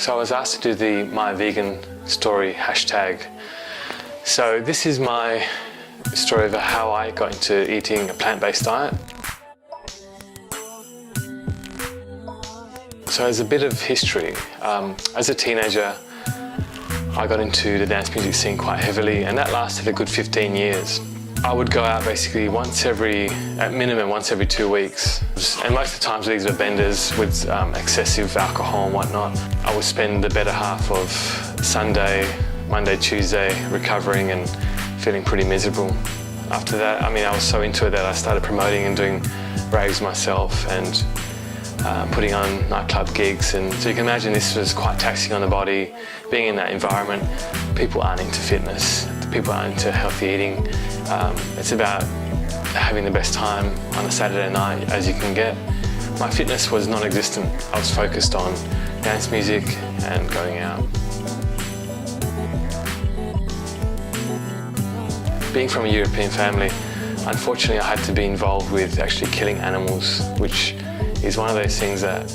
So I was asked to do the My Vegan Story hashtag. So this is my story of how I got into eating a plant-based diet. So as a bit of history, as a teenager, I got into the dance music scene quite heavily, and that lasted a good 15 years. I would go out basically at minimum once every 2 weeks. And most of the times these were benders with excessive alcohol and whatnot. I would spend the better half of Sunday, Monday, Tuesday recovering and feeling pretty miserable. After that, I was so into it that I started promoting and doing raves myself and putting on nightclub gigs. And so you can imagine this was quite taxing on the body. Being in that environment, people aren't into fitness, people aren't into healthy eating. It's about having the best time on a Saturday night as you can get. My fitness was non-existent. I was focused on dance music and going out. Being from a European family, unfortunately I had to be involved with actually killing animals, which is one of those things that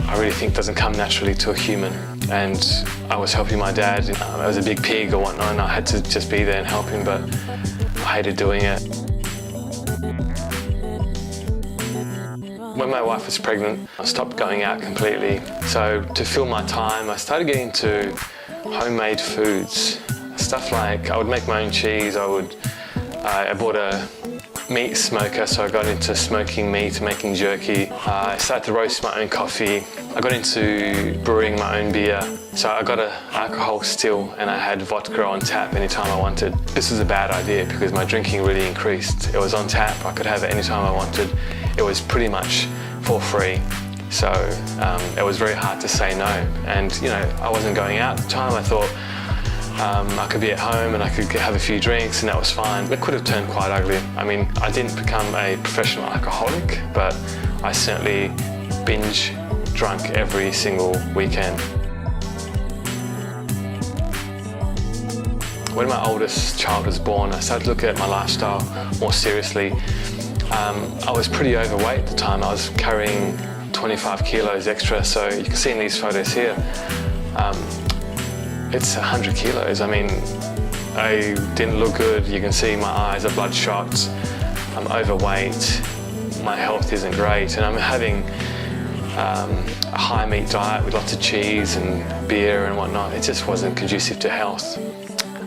I really think doesn't come naturally to a human. And I was helping my dad. I was a big pig or whatnot, and I had to just be there and help him, but I hated doing it. When my wife was pregnant, I stopped going out completely. So to fill my time, I started getting into homemade foods. Stuff like I would make my own cheese. I bought a meat smoker, so I got into smoking meat, making jerky. I started to roast my own coffee. I got into brewing my own beer. So I got an alcohol still, and I had vodka on tap anytime I wanted. This was a bad idea because my drinking really increased. It was on tap, I could have it anytime I wanted. It was pretty much for free. So it was very hard to say no. And I wasn't going out at the time. I thought I could be at home and I could have a few drinks and that was fine. It could have turned quite ugly. I didn't become a professional alcoholic, but I certainly binge drunk every single weekend. When my oldest child was born, I started looking at my lifestyle more seriously. I was pretty overweight at the time. I was carrying 25 kilos extra, so you can see in these photos here, it's 100 kilos. I didn't look good. You can see my eyes are bloodshot. I'm overweight. My health isn't great, and I'm having a high meat diet with lots of cheese and beer and whatnot. It just wasn't conducive to health.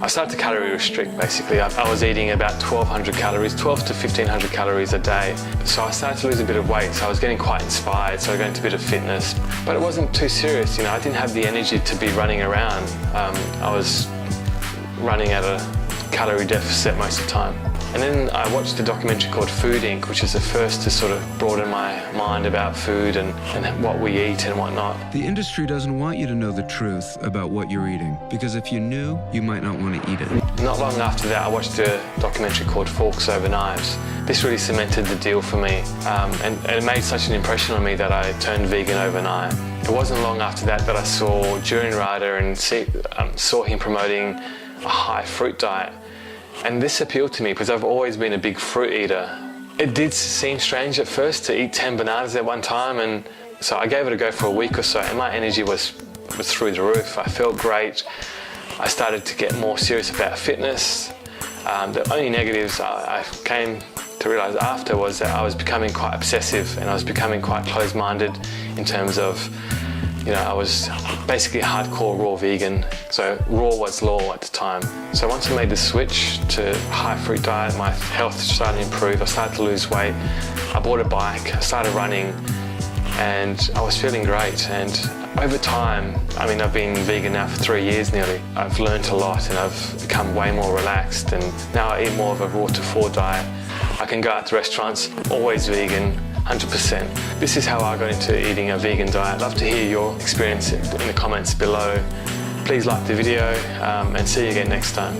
I started to calorie restrict basically. I was eating about 1,200 calories, 12 to 1,500 calories a day. So I started to lose a bit of weight, so I was getting quite inspired, so I got into a bit of fitness. But it wasn't too serious, I didn't have the energy to be running around. I was running at a calorie deficit most of the time. And then I watched a documentary called Food Inc., which is the first to sort of broaden my mind about food and what we eat and whatnot. The industry doesn't want you to know the truth about what you're eating, because if you knew, you might not want to eat it. Not long after that, I watched a documentary called Forks Over Knives. This really cemented the deal for me, and it made such an impression on me that I turned vegan overnight. It wasn't long after that I saw Durin Rider and saw him promoting a high fruit diet. And this appealed to me because I've always been a big fruit eater. It did seem strange at first to eat 10 bananas at one time, and so I gave it a go for a week or so, and my energy was through the roof. I felt great. I started to get more serious about fitness. The only negatives I came to realise after was that I was becoming quite obsessive and I was becoming quite closed-minded in terms of I was basically a hardcore raw vegan, so raw was law at the time. So once I made the switch to high fruit diet, my health started to improve, I started to lose weight, I bought a bike, I started running, and I was feeling great. And over time, I've been vegan now for 3 years nearly. I've learned a lot and I've become way more relaxed, and now I eat more of a raw to four diet. I can go out to restaurants, always vegan, 100%. This is how I got into eating a vegan diet. I'd love to hear your experience in the comments below. Please like the video and see you again next time.